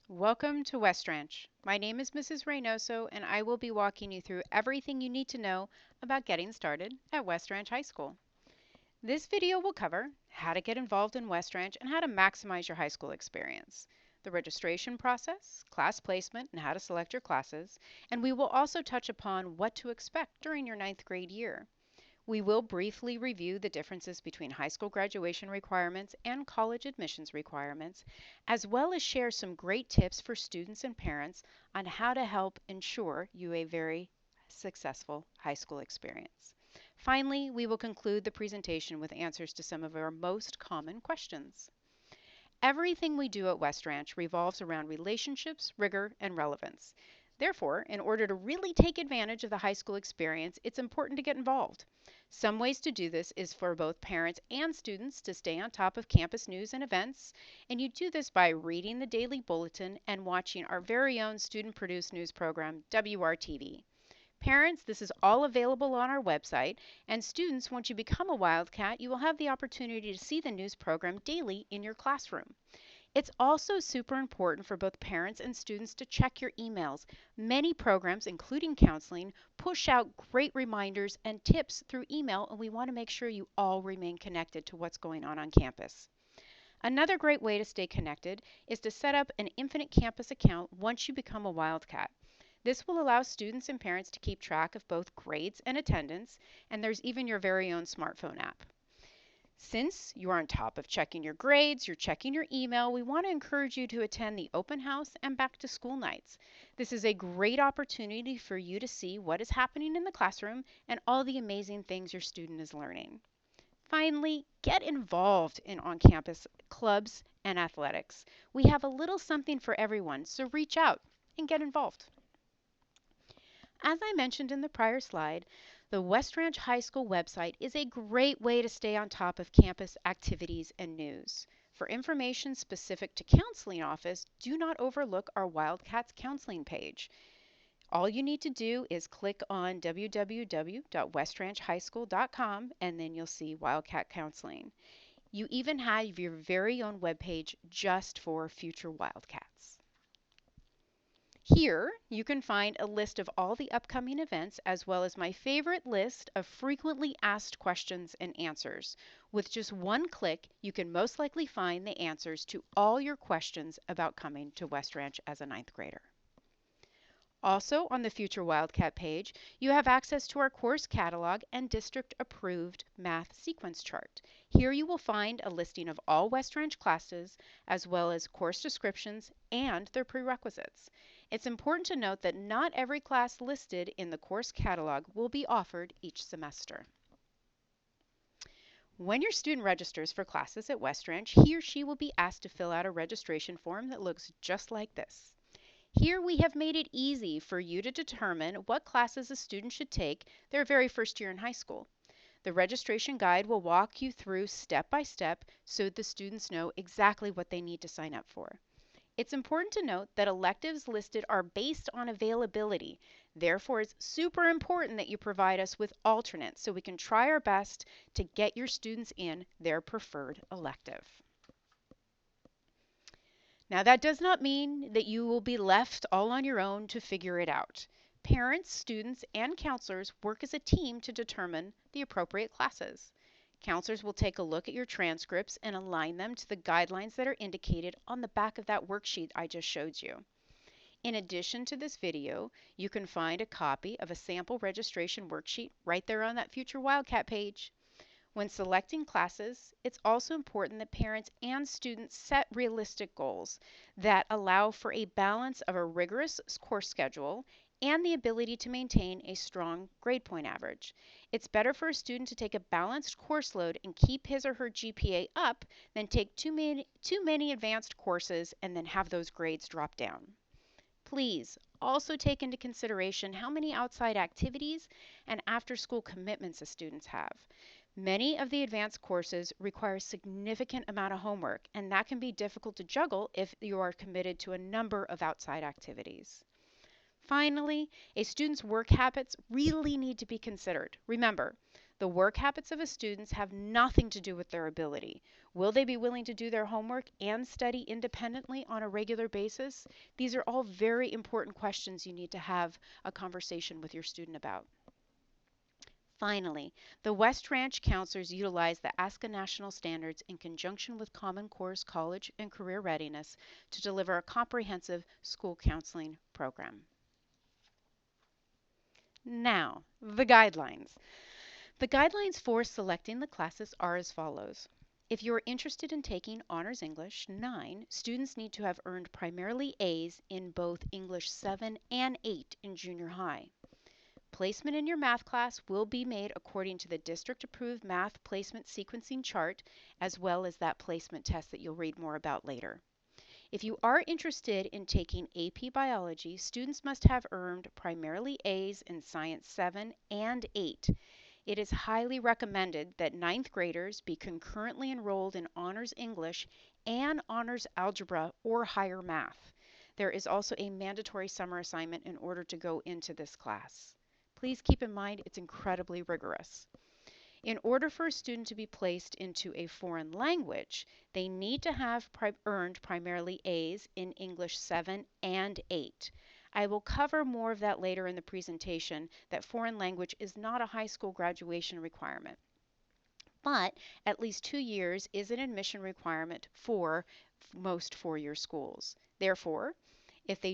Welcome to West Ranch. My name is Mrs. Reynoso, and I will be walking you through everything you need to know about getting started at West Ranch High School. This video will cover how to get involved in West Ranch and how to maximize your high school experience, the registration process, class placement, and how to select your classes, and we will also touch upon what to expect during your ninth grade year. We will briefly review the differences between high school graduation requirements and college admissions requirements, as well as share some great tips for students and parents on how to help ensure you a very successful high school experience. Finally, we will conclude the presentation with answers to some of our most common questions. Everything we do at West Ranch revolves around relationships, rigor, and relevance. Therefore, in order to really take advantage of the high school experience, it's important to get involved. Some ways to do this is for both parents and students to stay on top of campus news and events, and you do this by reading the daily bulletin and watching our very own student-produced news program, WRTV. Parents, this is all available on our website, and students, once you become a Wildcat, you will have the opportunity to see the news program daily in your classroom. It's also super important for both parents and students to check your emails. Many programs, including counseling, push out great reminders and tips through email, and we want to make sure you all remain connected to what's going on campus. Another great way to stay connected is to set up an Infinite Campus account once you become a Wildcat. This will allow students and parents to keep track of both grades and attendance, and there's even your very own smartphone app. Since you are on top of checking your grades, you're checking your email, we want to encourage you to attend the open house and back to school nights. This is a great opportunity for you to see what is happening in the classroom and all the amazing things your student is learning. Finally, get involved in on-campus clubs and athletics. We have a little something for everyone, so reach out and get involved. As I mentioned in the prior slide, the West Ranch High School website is a great way to stay on top of campus activities and news. For information specific to counseling office, do not overlook our Wildcats counseling page. All you need to do is click on www.westranchhighschool.com and then you'll see Wildcat Counseling. You even have your very own webpage just for future Wildcats. Here, you can find a list of all the upcoming events as well as my favorite list of frequently asked questions and answers. With just one click, you can most likely find the answers to all your questions about coming to West Ranch as a ninth grader. Also, on the Future Wildcat page, you have access to our course catalog and district-approved math sequence chart. Here you will find a listing of all West Ranch classes, as well as course descriptions and their prerequisites. It's important to note that not every class listed in the course catalog will be offered each semester. When your student registers for classes at West Ranch, he or she will be asked to fill out a registration form that looks just like this. Here we have made it easy for you to determine what classes a student should take their very first year in high school. The registration guide will walk you through step by step so the students know exactly what they need to sign up for. It's important to note that electives listed are based on availability. Therefore, it's super important that you provide us with alternates so we can try our best to get your students in their preferred elective. Now, that does not mean that you will be left all on your own to figure it out. Parents, students, and counselors work as a team to determine the appropriate classes. Counselors will take a look at your transcripts and align them to the guidelines that are indicated on the back of that worksheet I just showed you. In addition to this video, you can find a copy of a sample registration worksheet right there on that Future Wildcat page. When selecting classes, it's also important that parents and students set realistic goals that allow for a balance of a rigorous course schedule and the ability to maintain a strong grade point average. It's better for a student to take a balanced course load and keep his or her GPA up than take too many advanced courses and then have those grades drop down. Please also take into consideration how many outside activities and after-school commitments the students have. Many of the advanced courses require a significant amount of homework, and that can be difficult to juggle if you are committed to a number of outside activities. Finally, a student's work habits really need to be considered. Remember, The work habits of a student have nothing to do with their ability. Will they be willing to do their homework and study independently on a regular basis? These are all very important questions you need to have a conversation with your student about. Finally, the West Ranch counselors utilize the ASCA National Standards in conjunction with Common Core's College and Career Readiness to deliver a comprehensive school counseling program. Now, the guidelines. The guidelines for selecting the classes are as follows. If you are interested in taking Honors English 9, students need to have earned primarily A's in both English 7 and 8 in junior high. Placement in your math class will be made according to the district-approved math placement sequencing chart, as well as that placement test that you'll read more about later. If you are interested in taking AP Biology, students must have earned primarily A's in Science 7 and 8. It is highly recommended that ninth graders be concurrently enrolled in Honors English and Honors Algebra or Higher Math. There is also a mandatory summer assignment in order to go into this class. Please keep in mind it's incredibly rigorous. In order for a student to be placed into a foreign language, they need to have earned primarily A's in English 7 and 8. I will cover more of that later in the presentation, that foreign language is not a high school graduation requirement. But at least 2 years is an admission requirement for most four-year schools. Therefore, if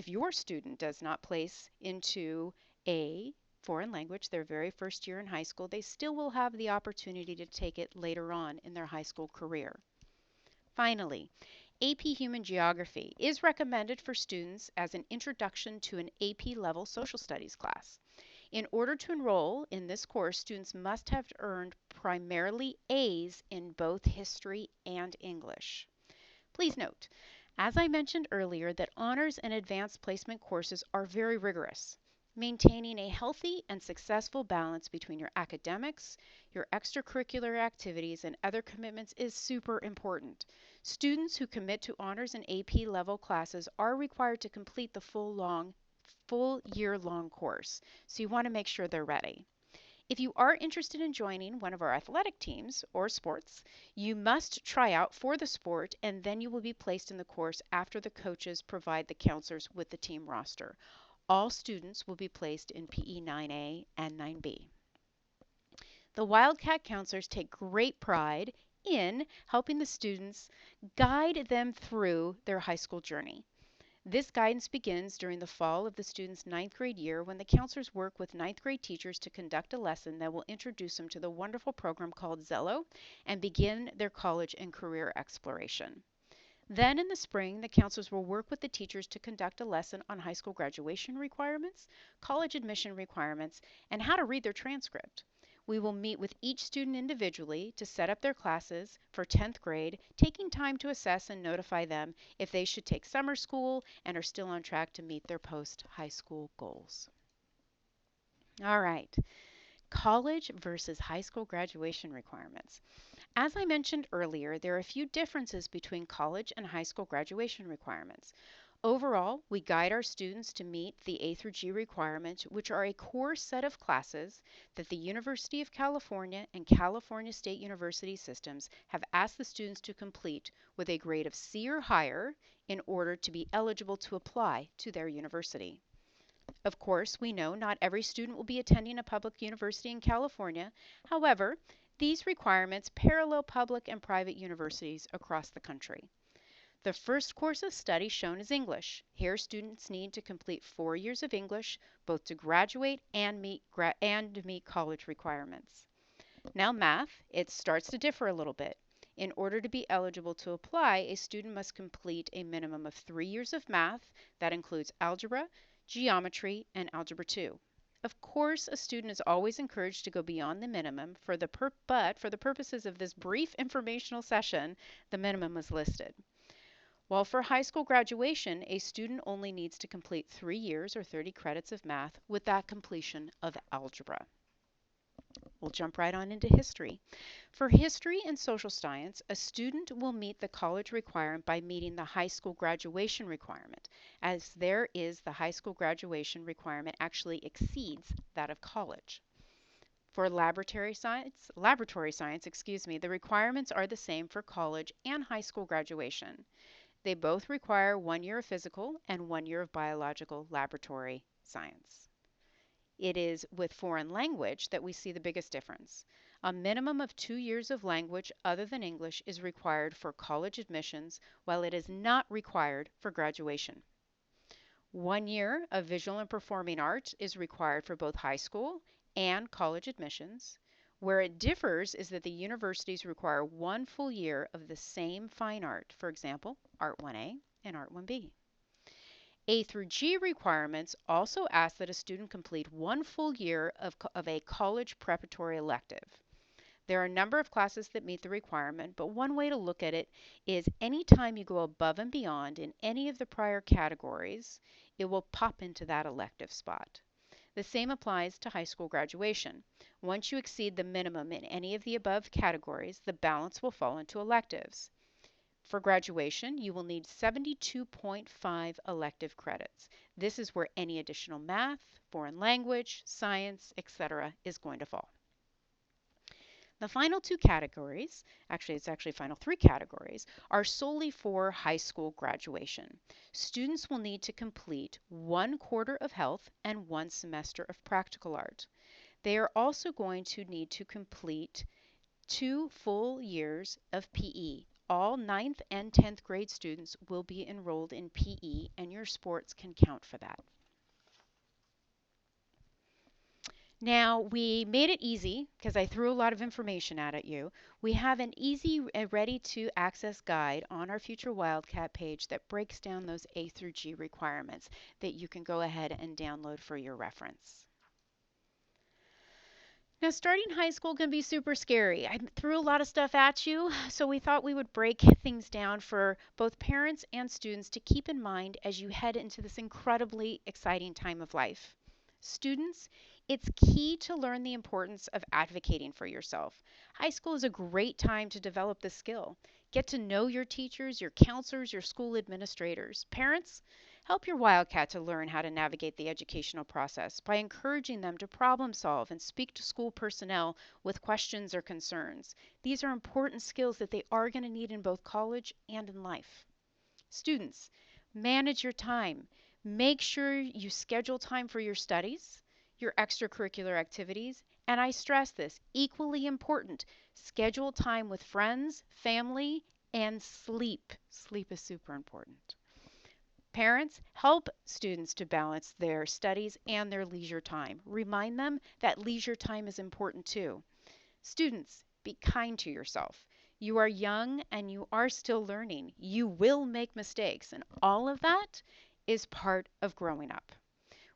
your student does not place into a foreign language their very first year in high school, they still will have the opportunity to take it later on in their high school career. Finally, AP Human Geography is recommended for students as an introduction to an AP level social studies class. In order to enroll in this course, students must have earned primarily A's in both history and English. Please note, as I mentioned earlier, that honors and advanced placement courses are very rigorous. Maintaining a healthy and successful balance between your academics, your extracurricular activities, and other commitments is super important. Students who commit to honors and AP level classes are required to complete the full year-long course, so you want to make sure they're ready. If you are interested in joining one of our athletic teams or sports, you must try out for the sport and then you will be placed in the course after the coaches provide the counselors with the team roster. All students will be placed in PE 9A and 9B. The Wildcat counselors take great pride in helping the students guide them through their high school journey. This guidance begins during the fall of the student's ninth grade year when the counselors work with ninth grade teachers to conduct a lesson that will introduce them to the wonderful program called Zello and begin their college and career exploration. Then in the spring, the counselors will work with the teachers to conduct a lesson on high school graduation requirements, college admission requirements, and how to read their transcript. We will meet with each student individually to set up their classes for 10th grade, taking time to assess and notify them if they should take summer school and are still on track to meet their post-high school goals. All right, college versus high school graduation requirements. As I mentioned earlier, there are a few differences between college and high school graduation requirements. Overall, we guide our students to meet the A through G requirements, which are a core set of classes that the University of California and California State University systems have asked the students to complete with a grade of C or higher in order to be eligible to apply to their university. Of course, we know not every student will be attending a public university in California. However, these requirements parallel public and private universities across the country. The first course of study shown is English. Here students need to complete 4 years of English, both to graduate and meet college requirements. Now math, it starts to differ a little bit. In order to be eligible to apply, a student must complete a minimum of 3 years of math. That includes algebra, geometry, and algebra 2. Of course, a student is always encouraged to go beyond the minimum, but for the purposes of this brief informational session, the minimum is listed. While for high school graduation, a student only needs to complete 3 years or 30 credits of math with that completion of algebra. We'll jump right on into history. For history and social science, a student will meet the college requirement by meeting the high school graduation requirement, as the high school graduation requirement actually exceeds that of college. For laboratory science, the requirements are the same for college and high school graduation. They both require 1 year of physical and 1 year of biological laboratory science. It is with foreign language that we see the biggest difference. A minimum of 2 years of language other than English is required for college admissions, while it is not required for graduation. 1 year of visual and performing arts is required for both high school and college admissions. Where it differs is that the universities require 1 full year of the same fine art, for example, Art 1A and Art 1B. A through G requirements also ask that a student complete 1 full year of a college preparatory elective. There are a number of classes that meet the requirement, but one way to look at it is anytime you go above and beyond in any of the prior categories, it will pop into that elective spot. The same applies to high school graduation. Once you exceed the minimum in any of the above categories, the balance will fall into electives. For graduation, you will need 72.5 elective credits. This is where any additional math, foreign language, science, etc. is going to fall. The final two categories, it's actually final three categories, are solely for high school graduation. Students will need to complete 1 quarter of health and 1 semester of practical art. They are also going to need to complete 2 full years of PE. All 9th and 10th grade students will be enrolled in PE, and your sports can count for that. Now, we made it easy because I threw a lot of information at you. We have an easy, ready to access guide on our Future Wildcat page that breaks down those A through G requirements that you can go ahead and download for your reference. Now, starting high school can be super scary. I threw a lot of stuff at you, so we thought we would break things down for both parents and students to keep in mind as you head into this incredibly exciting time of life. Students, it's key to learn the importance of advocating for yourself. High school is a great time to develop this skill. Get to know your teachers, your counselors, your school administrators. Parents, help your Wildcat to learn how to navigate the educational process by encouraging them to problem solve and speak to school personnel with questions or concerns. These are important skills that they are going to need in both college and in life. Students, manage your time. Make sure you schedule time for your studies, your extracurricular activities, and I stress this, equally important, schedule time with friends, family, and sleep. Sleep is super important. Parents, help students to balance their studies and their leisure time. Remind them that leisure time is important too. Students, be kind to yourself. You are young and you are still learning. You will make mistakes, and all of that is part of growing up.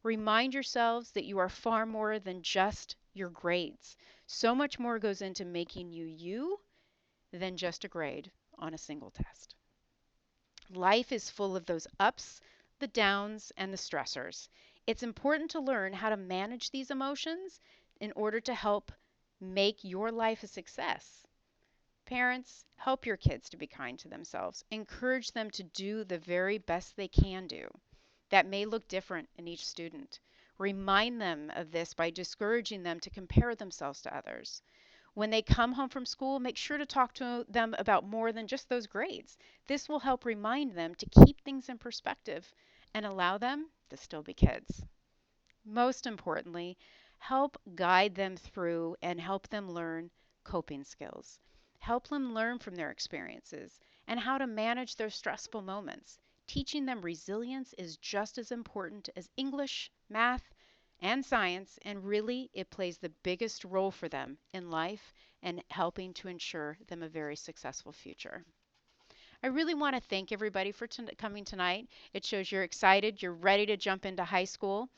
Remind yourselves that you are far more than just your grades. So much more goes into making you you than just a grade on a single test. Life is full of those ups, the downs, and the stressors. It's important to learn how to manage these emotions in order to help make your life a success. Parents, help your kids to be kind to themselves. Encourage them to do the very best they can do. That may look different in each student. Remind them of this by discouraging them to compare themselves to others. When they come home from school, make sure to talk to them about more than just those grades. This will help remind them to keep things in perspective and allow them to still be kids. Most importantly, help guide them through and help them learn coping skills. Help them learn from their experiences and how to manage their stressful moments. Teaching them resilience is just as important as English, math, and science, and really it plays the biggest role for them in life and helping to ensure them a very successful future. I really want to thank everybody for coming tonight. It shows you're excited, you're ready to jump into high school.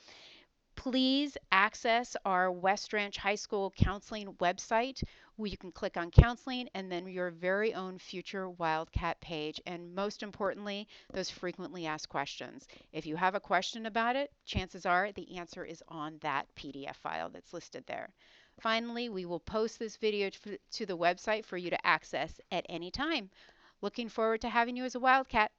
Please access our West Ranch High School counseling website where you can click on counseling and then your very own Future Wildcat page. And most importantly, those frequently asked questions. If you have a question about it, chances are the answer is on that PDF file that's listed there. Finally, we will post this video to the website for you to access at any time. Looking forward to having you as a Wildcat. Bye.